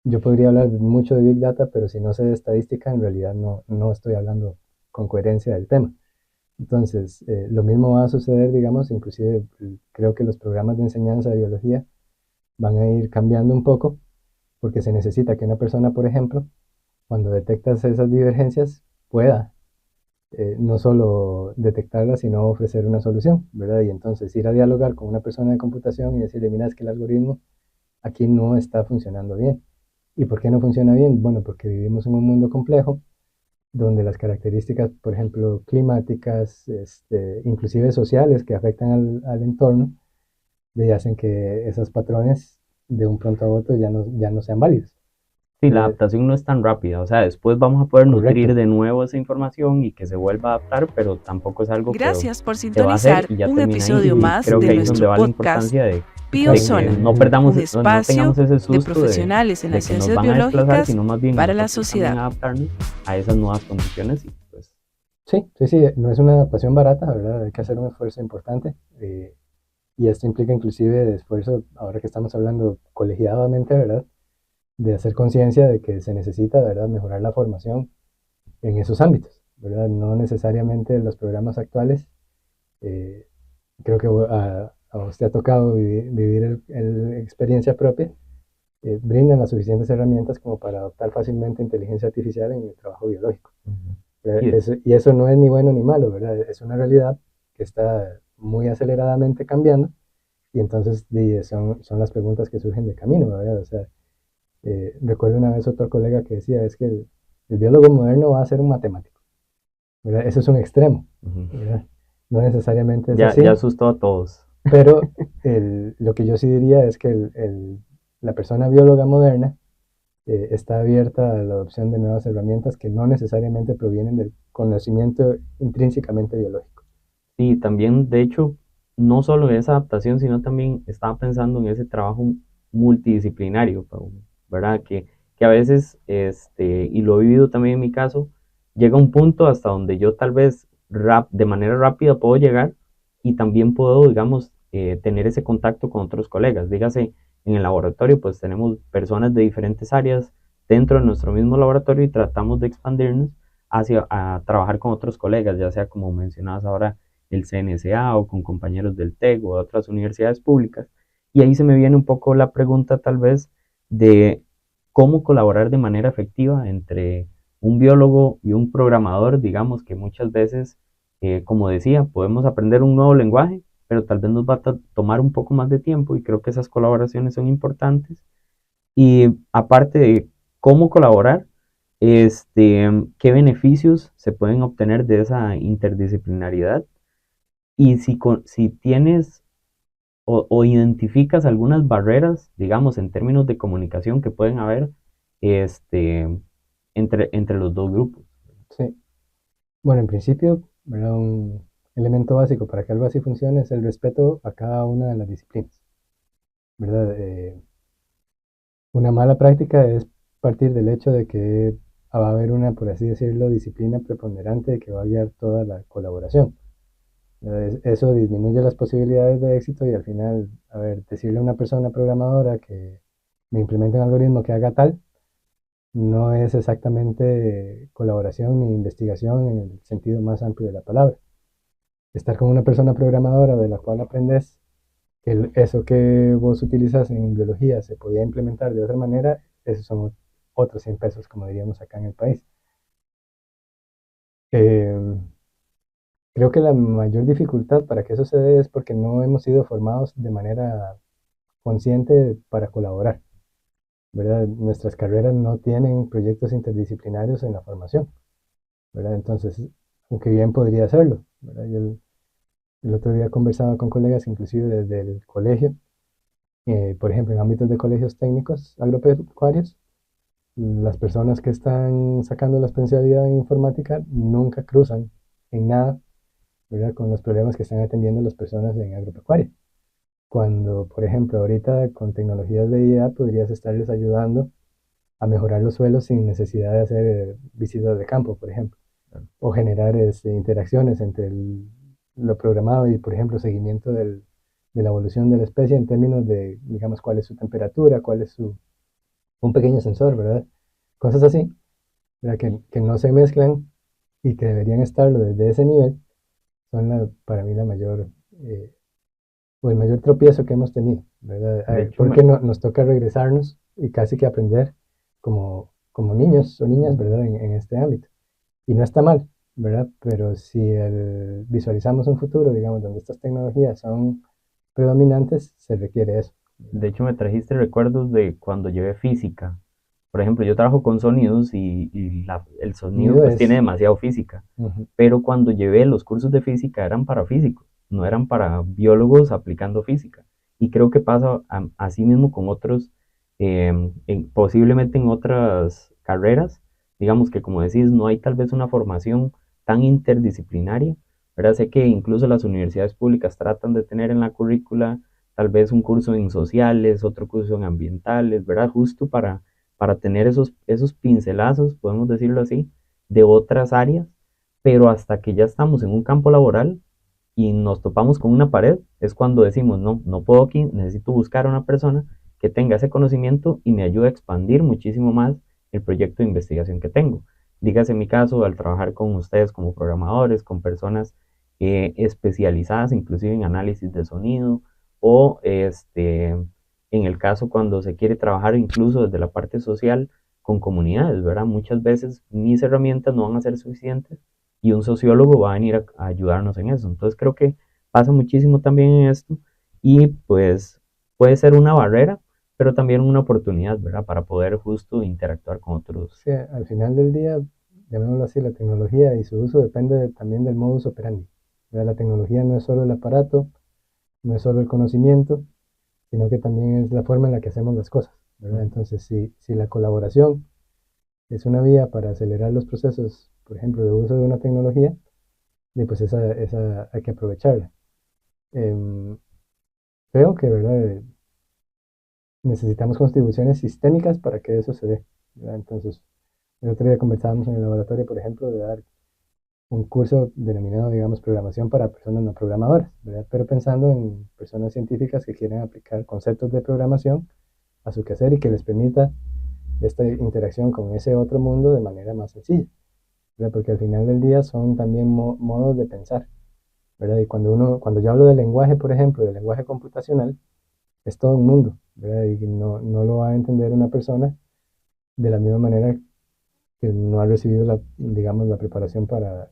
yo podría hablar mucho de Big Data, pero si no sé de estadística, en realidad no estoy hablando con coherencia del tema. Entonces, lo mismo va a suceder, digamos, inclusive creo que los programas de enseñanza de biología van a ir cambiando un poco, porque se necesita que una persona, por ejemplo, cuando detectas esas divergencias, pueda no solo detectarlas, sino ofrecer una solución, ¿verdad? Y entonces ir a dialogar con una persona de computación y decirle, mira, es que el algoritmo aquí no está funcionando bien. ¿Y por qué no funciona bien? Bueno, porque vivimos en un mundo complejo donde las características, por ejemplo, climáticas, inclusive sociales que afectan al entorno, le hacen que esos patrones de un pronto a otro ya no sean válidos. Sí, la Eh, adaptación no es tan rápida, o sea, después vamos a poder nutrir correcto. de nuevo esa información y que se vuelva a adaptar, pero tampoco es algo que Gracias por se va a hacer sintonizar y ya un termina ahí. episodio Y, Y más creo de que ahí es y, donde nuestro va la podcast importancia y claro, de que BioZona, no perdamos, un no espacio tengamos ese de susto profesionales en de las que nos ciencias van a desplazar, biológicas sino más bien para la nosotros también sociedad. adaptarnos a esas nuevas condiciones y pues sí, sí, sí, no es una adaptación barata, ¿verdad? Hay que hacer un esfuerzo importante. Y esto implica inclusive esfuerzo, ahora que estamos hablando colegiadamente, ¿verdad? De hacer conciencia de que se necesita, ¿verdad?, mejorar la formación en esos ámbitos, ¿verdad? No necesariamente los programas actuales, eh, creo que a usted ha tocado vivir experiencia propia, brindan las suficientes herramientas como para adoptar fácilmente inteligencia artificial en el trabajo biológico. sí, Y eso no es ni bueno ni malo, ¿verdad? Es una realidad que está muy aceleradamente cambiando y entonces son las preguntas que surgen de camino, ¿verdad? O sea, recuerdo una vez otro colega que decía, es que el biólogo moderno va a ser un matemático, ¿verdad? Eso es un extremo, ¿verdad? No necesariamente es ya así, asustó a todos. pero lo que yo sí diría es que la persona bióloga moderna está abierta a la adopción de nuevas herramientas que no necesariamente provienen del conocimiento intrínsecamente biológico. Sí, también, de hecho, no solo esa adaptación, sino también estaba pensando en ese trabajo multidisciplinario, ¿verdad? Que a veces, y lo he vivido también en mi caso, llega un punto hasta donde yo tal vez de manera rápida puedo llegar y también puedo, digamos, tener ese contacto con otros colegas. Dígase, en el laboratorio, pues tenemos personas de diferentes áreas dentro de nuestro mismo laboratorio y tratamos de expandirnos hacia a trabajar con otros colegas, ya sea como mencionabas ahora el CNSA o con compañeros del TEC o de otras universidades públicas. Y ahí se me viene un poco la pregunta tal vez de cómo colaborar de manera efectiva entre un biólogo y un programador, digamos que muchas veces, como decía, podemos aprender un nuevo lenguaje, pero tal vez nos va a tomar un poco más de tiempo y creo que esas colaboraciones son importantes. Y aparte de cómo colaborar, qué beneficios se pueden obtener de esa interdisciplinaridad y si tienes o identificas algunas barreras, digamos, en términos de comunicación que pueden haber este, entre los dos grupos. Sí. Bueno, en principio, ¿verdad? Un elemento básico para que algo así funcione es el respeto a cada una de las disciplinas, ¿verdad? Una mala práctica es partir del hecho de que va a haber una, por así decirlo, disciplina preponderante que va a guiar toda la colaboración. Eso disminuye las posibilidades de éxito y al final, a ver, decirle a una persona programadora que me implementa un algoritmo que haga tal, no es exactamente colaboración ni investigación en el sentido más amplio de la palabra. Estar con una persona programadora de la cual aprendes que eso que vos utilizas en biología se podía implementar de otra manera, esos son otros 100 pesos, como diríamos acá en el país. Eh, Creo que la mayor dificultad para que eso se dé es porque no hemos sido formados de manera consciente para colaborar, ¿verdad? Nuestras carreras no tienen proyectos interdisciplinarios en la formación, ¿verdad? Entonces, aunque bien podría hacerlo, ¿verdad? Yo el otro día conversaba con colegas, inclusive desde el colegio, por ejemplo, en ámbitos de colegios técnicos agropecuarios, las personas que están sacando la especialidad en informática nunca cruzan en nada, ¿verdad? Con los problemas que están atendiendo las personas en agropecuaria. Cuando, por ejemplo, ahorita con tecnologías de IA podrías estarles ayudando a mejorar los suelos sin necesidad de hacer visitas de campo, por ejemplo, o generar interacciones entre lo programado y, por ejemplo, seguimiento de la evolución de la especie en términos de, digamos, cuál es su temperatura, cuál es un pequeño sensor, ¿verdad? Cosas así, ¿verdad? Que no se mezclan y que deberían estarlo desde ese nivel, son para mí la mayor, o el mayor tropiezo que hemos tenido, ¿verdad? De hecho, Porque nos toca regresarnos y casi que aprender como niños o niñas, ¿verdad? En este ámbito. Y no está mal, ¿verdad? Pero si visualizamos un futuro, digamos, donde estas tecnologías son predominantes, se requiere eso. de hecho, me trajiste recuerdos de cuando llevé física. Por ejemplo, yo trabajo con sonidos y el sonido Sonido pues tiene es, demasiado física, ujú, pero cuando llevé los cursos de física eran para físicos, no eran para biólogos aplicando física. Y creo que pasa así mismo con otros, posiblemente en otras carreras, digamos que como decís, no hay tal vez una formación tan interdisciplinaria, ¿verdad? Sé que incluso las universidades públicas tratan de tener en la currícula tal vez un curso en sociales, otro curso en ambientales, ¿verdad? Justo para tener esos pincelazos, podemos decirlo así, de otras áreas, pero hasta que ya estamos en un campo laboral y nos topamos con una pared, es cuando decimos, no, no puedo aquí, necesito buscar a una persona que tenga ese conocimiento y me ayude a expandir muchísimo más el proyecto de investigación que tengo. Dígase en mi caso, al trabajar con ustedes como programadores, con personas especializadas inclusive en análisis de sonido, o en el caso cuando se quiere trabajar incluso desde la parte social con comunidades, ¿verdad? Muchas veces mis herramientas no van a ser suficientes y un sociólogo va a venir a ayudarnos en eso. Entonces creo que pasa muchísimo también en esto y pues puede ser una barrera, pero también una oportunidad, ¿verdad? Para poder justo interactuar con otros. sí, al final del día, llamémoslo así, la tecnología y su uso depende también del modus operandi, ¿verdad? La tecnología no es solo el aparato, no es solo el conocimiento, sino que también es la forma en la que hacemos las cosas, ¿verdad? Entonces, si la colaboración es una vía para acelerar los procesos, por ejemplo, de uso de una tecnología, pues esa hay que aprovecharla. Em, Creo que, ¿verdad? Necesitamos contribuciones sistémicas para que eso se dé, ¿verdad? Entonces, el otro día conversábamos en el laboratorio, por ejemplo, de dar un curso denominado, digamos, programación para personas no programadoras, ¿verdad? Pero pensando en personas científicas que quieren aplicar conceptos de programación a su quehacer y que les permita esta interacción con ese otro mundo de manera más sencilla, ¿verdad? Porque al final del día son también modos de pensar, ¿verdad? Y cuando yo hablo de lenguaje, por ejemplo, de lenguaje computacional, es todo un mundo, ¿verdad? Y no lo va a entender una persona de la misma manera que no ha recibido digamos, la preparación para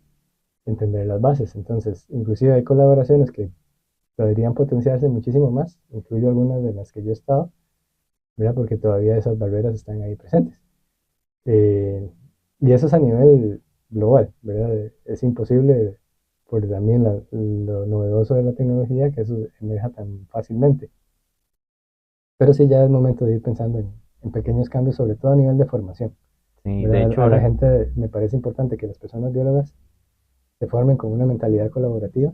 entender las bases. Entonces, inclusive hay colaboraciones que podrían potenciarse muchísimo más, incluyo algunas de las que yo he estado, ¿verdad? Porque todavía esas barreras están ahí presentes. Eh, y eso es a nivel global, ¿verdad? Es imposible por también lo novedoso de la tecnología que eso emerja tan fácilmente. Pero sí ya es momento de ir pensando en pequeños cambios, sobre todo a nivel de formación, Sí, de ¿verdad? hecho A la ahora, gente me parece importante que las personas biólogas se formen con una mentalidad colaborativa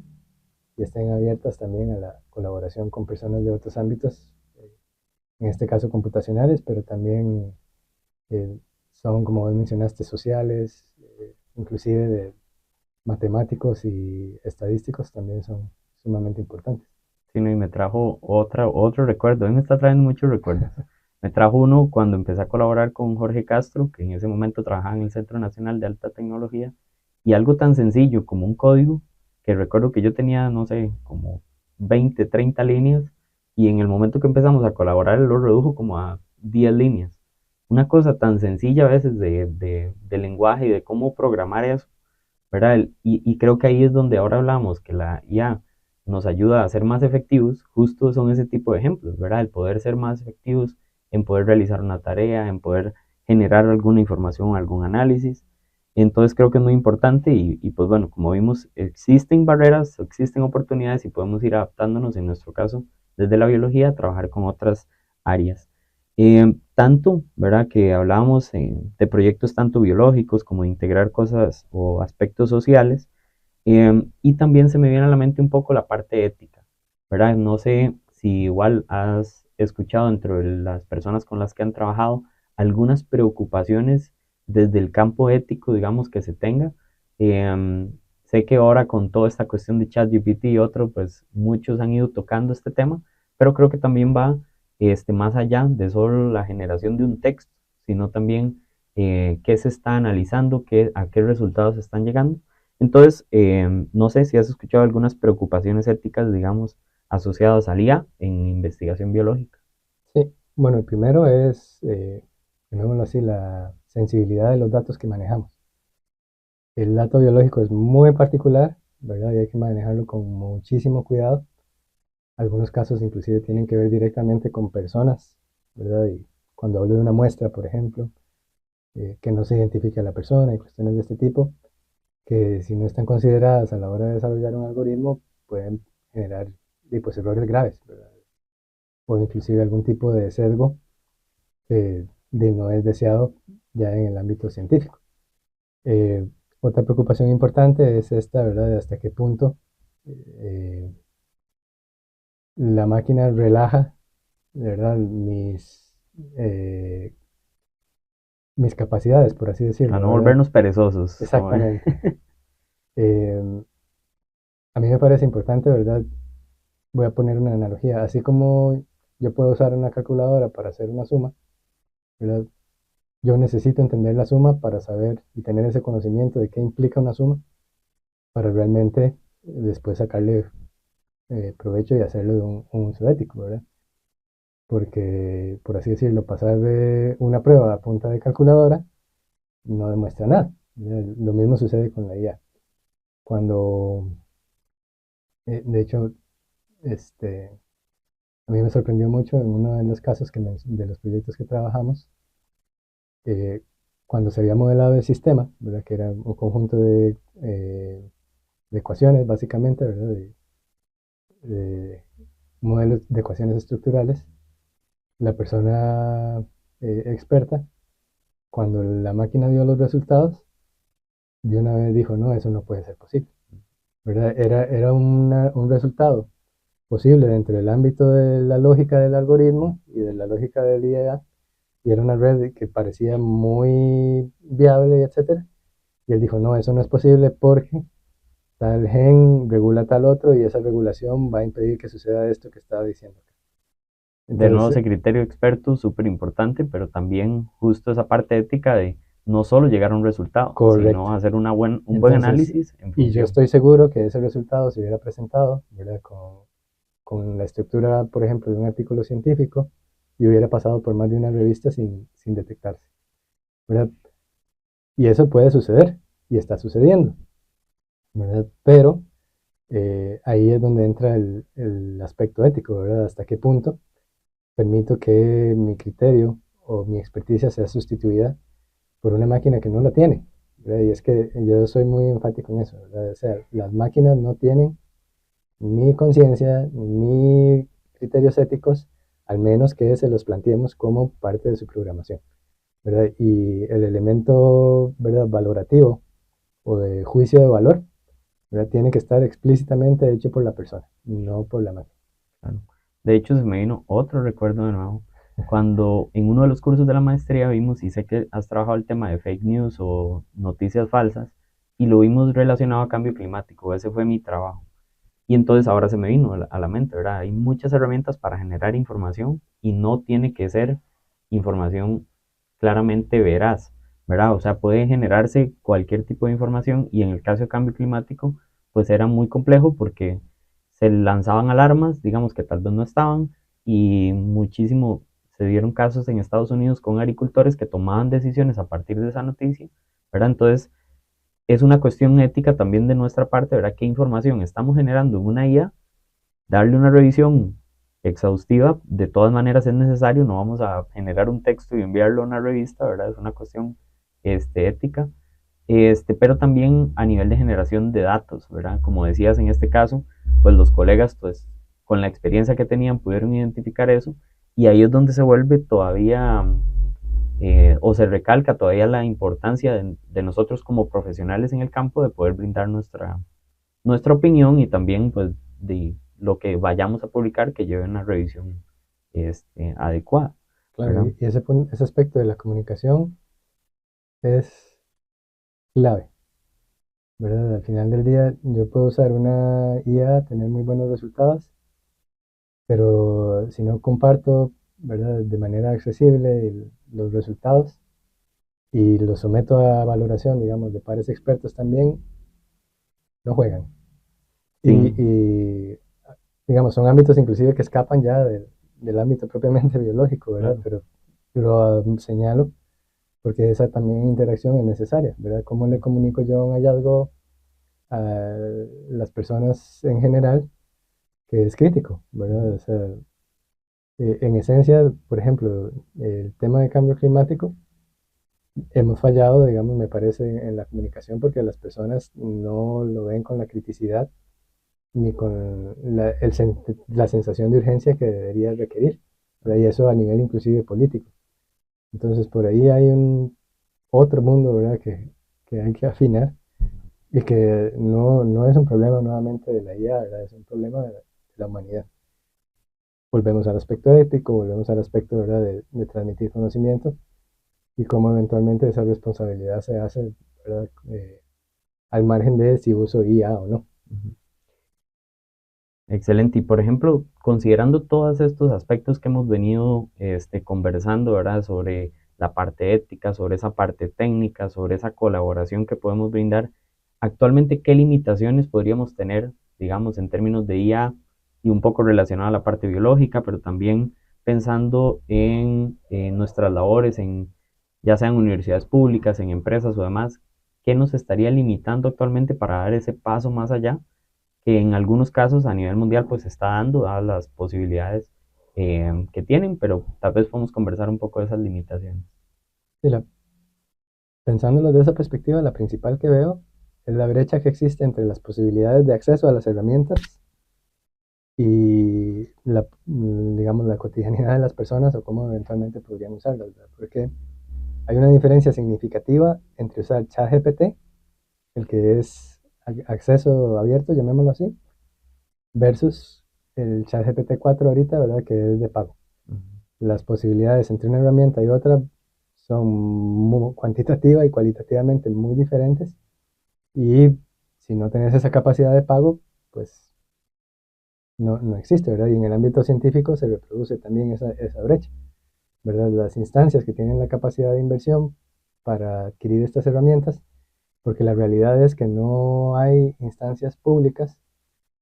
y estén abiertas también a la colaboración con personas de otros ámbitos, en este caso computacionales, pero también eh, son, como vos mencionaste, sociales, inclusive de matemáticos y estadísticos también son sumamente importantes. sí, no, y me trajo otro recuerdo, hoy me está trayendo muchos recuerdos. Me trajo uno cuando empecé a colaborar con Jorge Castro, que en ese momento trabajaba en el Centro Nacional de Alta Tecnología, y algo tan sencillo como un código, que recuerdo que yo tenía, no sé, como 20, 30 líneas, y en el momento que empezamos a colaborar lo redujo como a 10 líneas. Una cosa tan sencilla a veces de lenguaje y de cómo programar eso, ¿verdad? Y creo que ahí es donde ahora hablamos que la IA nos ayuda a ser más efectivos, justo son ese tipo de ejemplos, ¿verdad? El poder ser más efectivos en poder realizar una tarea, en poder generar alguna información, algún análisis. Entonces creo que es muy importante y pues bueno, como vimos, existen barreras, existen oportunidades y podemos ir adaptándonos en nuestro caso desde la biología a trabajar con otras áreas. Tanto, ¿verdad? Que hablábamos de proyectos tanto biológicos como de integrar cosas o aspectos sociales. Y también se me viene a la mente un poco la parte ética, ¿verdad? No sé si igual has escuchado entre las personas con las que han trabajado algunas preocupaciones desde el campo ético, digamos, que se tenga. Sé que ahora con toda esta cuestión de ChatGPT y otro, pues muchos han ido tocando este tema, pero creo que también va más allá de solo la generación de un texto, sino también qué se está analizando, a qué resultados se están llegando. Entonces, no sé si has escuchado algunas preocupaciones éticas, digamos, asociadas al IA en investigación biológica. Sí, bueno, el primero es, llamémoslo así, la sensibilidad de los datos que manejamos. El dato biológico es muy particular, ¿verdad? Y hay que manejarlo con muchísimo cuidado. Algunos casos inclusive tienen que ver directamente con personas, ¿verdad? Y cuando hablo de una muestra, por ejemplo, que no se identifique a la persona y cuestiones de este tipo, que si no están consideradas a la hora de desarrollar un algoritmo, pueden generar pues, errores graves, ¿verdad? O inclusive algún tipo de sesgo no es deseado ya en el ámbito científico. Eh, Otra preocupación importante es esta, ¿verdad? De hasta qué punto eh, la máquina relaja, ¿verdad? Eh, mis capacidades, por así A decirlo, no ¿verdad? volvernos perezosos. Exactamente. A mí me parece importante, ¿verdad? Voy a poner una analogía. Así como yo puedo usar una calculadora para hacer una suma, ¿verdad? Yo necesito entender la suma para saber y tener ese conocimiento de qué implica una suma para realmente después sacarle provecho y hacerlo de un uso ético, ¿verdad? Porque, por así decirlo, pasar de una prueba a punta de calculadora no demuestra nada. Lo mismo sucede con la IA. Cuando, de hecho, este, a mí me sorprendió mucho en uno de los casos de los proyectos que trabajamos, eh, cuando se había modelado el sistema, ¿verdad? Que era un conjunto de ecuaciones, básicamente, ¿verdad? De modelos de ecuaciones estructurales. La persona experta, cuando la máquina dio los resultados, de una vez dijo, no, eso no puede ser posible, ¿verdad? Era un resultado posible dentro del ámbito de la lógica del algoritmo y de la lógica del IEA, y era una red que parecía muy viable, etcétera. Y él dijo, no, eso no es posible porque tal gen regula tal otro y esa regulación va a impedir que suceda esto que estaba diciendo. De nuevo, Entonces, ese criterio experto, súper importante, pero también justo esa parte ética de no solo llegar a un resultado, correcto. sino hacer un buen Entonces, análisis en y yo función. estoy seguro que ese resultado se hubiera presentado, ¿verdad? Con la estructura, por ejemplo, de un artículo científico y hubiera pasado por más de una revista sin detectarse, ¿verdad? Y eso puede suceder y está sucediendo, ¿verdad? Pero ahí es donde entra el aspecto ético, ¿verdad? ¿Hasta qué punto permito que mi criterio o mi experticia sea sustituida por una máquina que no la tiene? ¿Verdad? Y es que yo soy muy enfático en eso, ¿verdad? O sea, las máquinas no tienen ni conciencia ni criterios éticos, al menos que se los planteemos como parte de su programación, ¿verdad? Y el elemento, ¿verdad?, valorativo o de juicio de valor, ¿verdad?, tiene que estar explícitamente hecho por la persona, no por la máquina. Claro. De hecho, se me vino otro recuerdo de nuevo. Cuando en uno de los cursos de la maestría vimos, y sé que has trabajado el tema de fake news o noticias falsas, y lo vimos relacionado a cambio climático. Ese fue mi trabajo. Y entonces ahora se me vino a la mente, ¿verdad? Hay muchas herramientas para generar información y no tiene que ser información claramente veraz, ¿verdad? O sea, puede generarse cualquier tipo de información y en el caso de cambio climático, pues era muy complejo porque se lanzaban alarmas, digamos que tal vez no estaban, y muchísimo se dieron casos en Estados Unidos con agricultores que tomaban decisiones a partir de esa noticia, ¿verdad? Entonces, es una cuestión ética también de nuestra parte, ¿verdad? ¿Qué información estamos generando en una IA? Darle una revisión exhaustiva, de todas maneras es necesario, no vamos a generar un texto y enviarlo a una revista, ¿verdad? Es una cuestión ética, pero también a nivel de generación de datos, ¿verdad? Como decías en este caso, pues los colegas, pues con la experiencia que tenían, pudieron identificar eso, y ahí es donde se vuelve todavía, o se recalca todavía la importancia de nosotros como profesionales en el campo de poder brindar nuestra opinión y también pues de lo que vayamos a publicar que lleve una revisión adecuada, Claro, ¿verdad? y ese aspecto de la comunicación es clave, ¿verdad? Al final del día yo puedo usar una IA, tener muy buenos resultados, pero si no comparto, ¿verdad? De manera accesible los resultados y los someto a valoración, digamos, de pares expertos también, no juegan. Sí, Y, digamos, son ámbitos inclusive que escapan ya del ámbito propiamente biológico, ¿verdad? claro. Pero lo señalo porque esa también interacción es necesaria, ¿verdad? ¿Cómo le comunico yo un hallazgo a las personas en general que es crítico, ¿verdad? O sea, en esencia, por ejemplo, el tema de cambio climático, hemos fallado, digamos, me parece, en la comunicación porque las personas no lo ven con la criticidad ni con la sensación de urgencia que debería requerir, ¿verdad? Y eso a nivel inclusive político. Entonces, por ahí hay un otro mundo, ¿verdad? Que hay que afinar y que no es un problema nuevamente de la IA, ¿verdad? Es un problema de la humanidad. Volvemos al aspecto ético, volvemos al aspecto, ¿verdad? De transmitir conocimiento y cómo eventualmente esa responsabilidad se hace, ¿verdad? Al margen de si uso IA o no. Ujú. Excelente. Y por ejemplo, considerando todos estos aspectos que hemos venido conversando, ¿verdad? Sobre la parte ética, sobre esa parte técnica, sobre esa colaboración que podemos brindar, actualmente, ¿qué limitaciones podríamos tener, digamos, en términos de IA y un poco relacionado a la parte biológica, pero también pensando en nuestras labores, ya sea en universidades públicas, en empresas o demás, ¿qué nos estaría limitando actualmente para dar ese paso más allá? Que en algunos casos a nivel mundial pues se está dando, dadas las posibilidades que tienen, pero tal vez podemos conversar un poco de esas limitaciones. Y pensándolo desde esa perspectiva, la principal que veo es la brecha que existe entre las posibilidades de acceso a las herramientas y digamos, la cotidianidad de las personas o cómo eventualmente podrían usarlas, ¿verdad? Porque hay una diferencia significativa entre usar ChatGPT, el que es acceso abierto, llamémoslo así, versus el ChatGPT 4 ahorita, ¿verdad? Que es de pago. Uh -huh. Las posibilidades entre una herramienta y otra son cuantitativa y cualitativamente muy diferentes y si no tenés esa capacidad de pago, pues no existe, ¿verdad? Y en el ámbito científico se reproduce también esa brecha, ¿verdad? Las instancias que tienen la capacidad de inversión para adquirir estas herramientas, porque la realidad es que no hay instancias públicas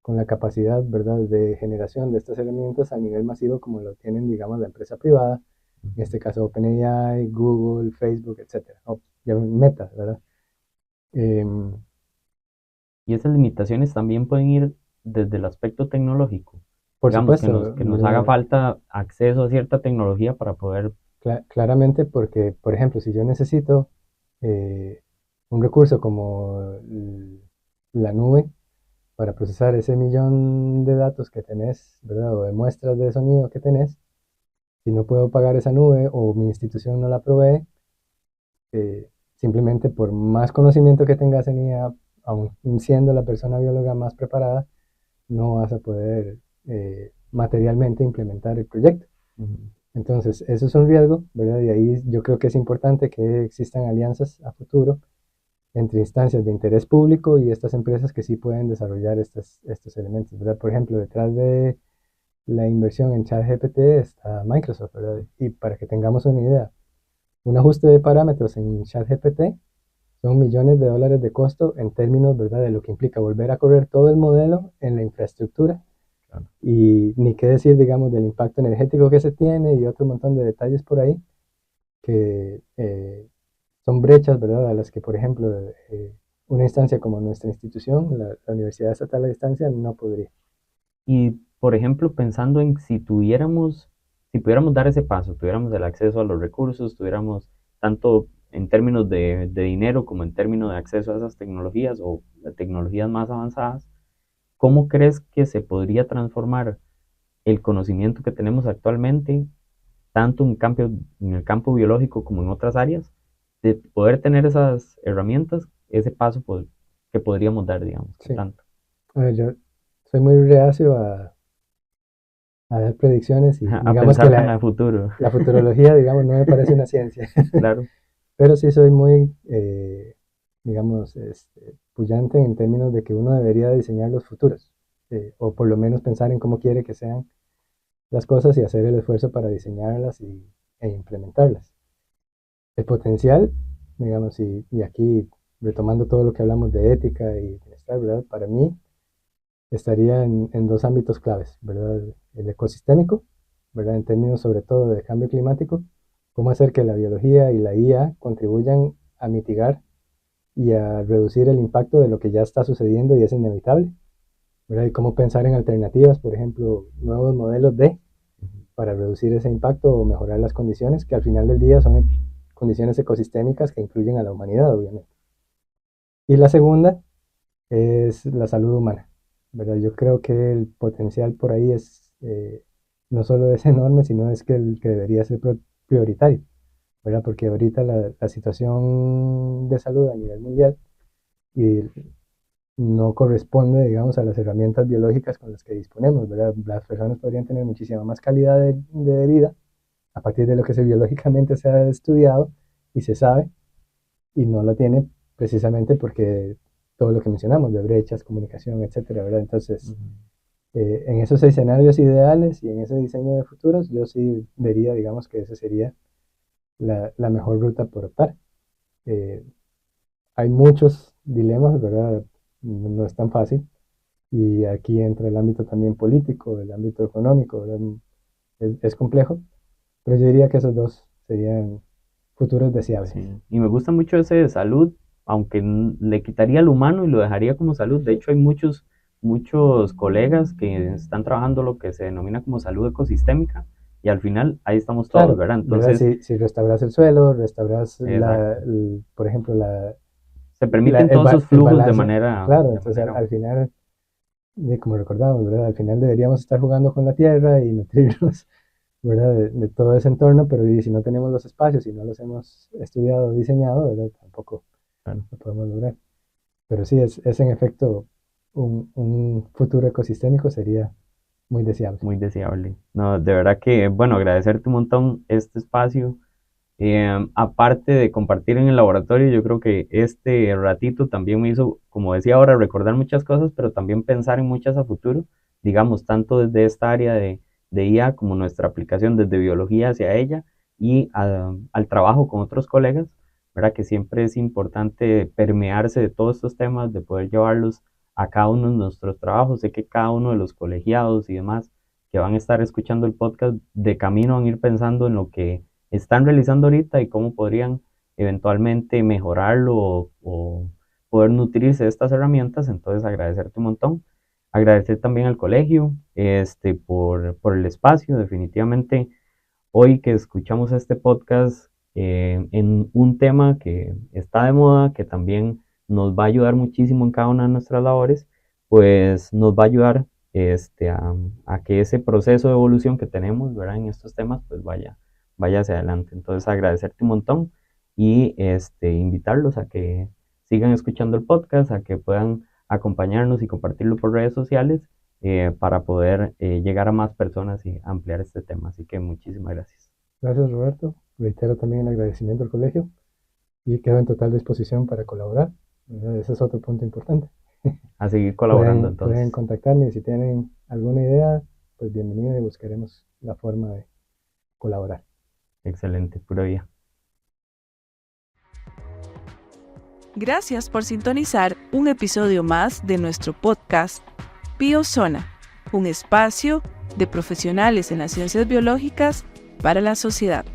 con la capacidad, ¿verdad?, de generación de estas herramientas a nivel masivo como lo tienen, digamos, la empresa privada, en este caso OpenAI, Google, Facebook, etcétera, o ya Meta, ¿verdad? Eh, Y esas limitaciones también pueden ir desde el aspecto tecnológico. por Digamos supuesto, que nos haga ¿verdad? falta acceso a cierta tecnología para poder... Claramente porque, por ejemplo, si yo necesito eh, un recurso como la nube para procesar ese millón de datos que tenés, ¿verdad? O de muestras de sonido que tenés, si no puedo pagar esa nube o mi institución no la provee, simplemente por más conocimiento que tengas en IA, aun siendo la persona bióloga más preparada, no vas a poder materialmente implementar el proyecto. Uh -huh. Entonces, eso es un riesgo, ¿verdad? Y ahí yo creo que es importante que existan alianzas a futuro entre instancias de interés público y estas empresas que sí pueden desarrollar estos elementos, ¿verdad? Por ejemplo, detrás de la inversión en ChatGPT está Microsoft, ¿verdad? Y para que tengamos una idea, un ajuste de parámetros en ChatGPT son millones de dólares de costo en términos, ¿verdad?, de lo que implica volver a correr todo el modelo en la infraestructura. Claro. Y ni qué decir, digamos, del impacto energético que se tiene y otro montón de detalles por ahí que son brechas, ¿verdad?, a las que, por ejemplo, una instancia como nuestra institución, la Universidad Estatal de Distancia, no podría. Y, por ejemplo, pensando en si pudiéramos dar ese paso, tuviéramos el acceso a los recursos, tuviéramos tanto en términos de dinero como en términos de acceso a esas tecnologías o de tecnologías más avanzadas, ¿cómo crees que se podría transformar el conocimiento que tenemos actualmente, tanto en el campo biológico como en otras áreas, de poder tener esas herramientas, ese paso que podríamos dar, digamos, qué Sí, tanto? a ver, yo soy muy reacio a dar predicciones y A digamos que pensar tan a futuro, la futurología, digamos, no me parece una ciencia, claro. pero sí soy muy, digamos, puyante en términos de que uno debería diseñar los futuros, o por lo menos pensar en cómo quiere que sean las cosas y hacer el esfuerzo para diseñarlas e implementarlas. El potencial, digamos, y aquí retomando todo lo que hablamos de ética y bienestar, ¿verdad? Para mí estaría en dos ámbitos claves, ¿verdad? El ecosistémico, ¿verdad? En términos sobre todo de cambio climático, cómo hacer que la biología y la IA contribuyan a mitigar y a reducir el impacto de lo que ya está sucediendo y es inevitable, ¿verdad? Y cómo pensar en alternativas, por ejemplo, nuevos modelos para reducir ese impacto o mejorar las condiciones, que al final del día son condiciones ecosistémicas que incluyen a la humanidad, obviamente. Y la segunda es la salud humana, ¿verdad? Yo creo que el potencial por ahí no solo es enorme, sino es que el que debería ser prioritario, ¿verdad? Porque ahorita la situación de salud a nivel mundial y no corresponde, digamos, a las herramientas biológicas con las que disponemos, ¿verdad? Las personas podrían tener muchísima más calidad de vida a partir de lo que biológicamente se ha estudiado y se sabe, y no la tiene precisamente porque todo lo que mencionamos, de brechas, comunicación, etcétera, ¿verdad? Entonces, en esos escenarios ideales y en ese diseño de futuros, yo sí vería, digamos, que esa sería la mejor ruta por optar. Eh, Hay muchos dilemas, ¿verdad? No es tan fácil. Y aquí entra el ámbito también político, el ámbito económico, ¿verdad? Es complejo, pero yo diría que esos dos serían futuros deseables. Sí, y me gusta mucho ese de salud, aunque le quitaría lo humano y lo dejaría como salud. De hecho, hay muchos colegas que están trabajando lo que se denomina como salud ecosistémica y al final ahí estamos todos, Claro, ¿verdad? ¿verdad? Entonces, Si restauras el suelo, restauras exacto. por ejemplo, Se permiten todos esos el flujos balance. Claro, de entonces manera, al final, como recordamos, ¿verdad? Al final deberíamos estar jugando con la tierra y nutrirnos, ¿verdad? De todo ese entorno, pero si no tenemos los espacios y no los hemos estudiado o diseñado, ¿verdad? Tampoco claro, lo podemos lograr. Pero sí, es en efecto un futuro ecosistémico sería muy deseable. muy deseable. No, de verdad que, bueno, agradecerte un montón este espacio. Aparte de compartir en el laboratorio, yo creo que este ratito también me hizo, como decía ahora, recordar muchas cosas, pero también pensar en muchas a futuro, digamos, tanto desde esta área de IA como nuestra aplicación desde biología hacia ella y al trabajo con otros colegas, ¿verdad? Que siempre es importante permearse de todos estos temas, de poder llevarlos a cada uno de nuestros trabajos. Sé que cada uno de los colegiados y demás que van a estar escuchando el podcast de camino van a ir pensando en lo que están realizando ahorita y cómo podrían eventualmente mejorarlo o poder nutrirse de estas herramientas. Entonces agradecerte un montón. Agradecer también al colegio por el espacio. Definitivamente hoy que escuchamos este podcast en un tema que está de moda, que también nos va a ayudar muchísimo en cada una de nuestras labores, pues nos va a ayudar a que ese proceso de evolución que tenemos, ¿verdad? En estos temas, pues vaya hacia adelante. Entonces agradecerte un montón y invitarlos a que sigan escuchando el podcast, a que puedan acompañarnos y compartirlo por redes sociales para poder llegar a más personas y ampliar este tema. Así que muchísimas gracias. Gracias, Roberto. Reitero también el agradecimiento al colegio y quedo en total disposición para colaborar. Ese es otro punto importante. A seguir colaborando Pueden entonces. contactarme si tienen alguna idea pues bienvenido y buscaremos la forma de colaborar. Excelente, pura vida. Gracias por sintonizar un episodio más de nuestro podcast Biozona, un espacio de profesionales en las ciencias biológicas para la sociedad.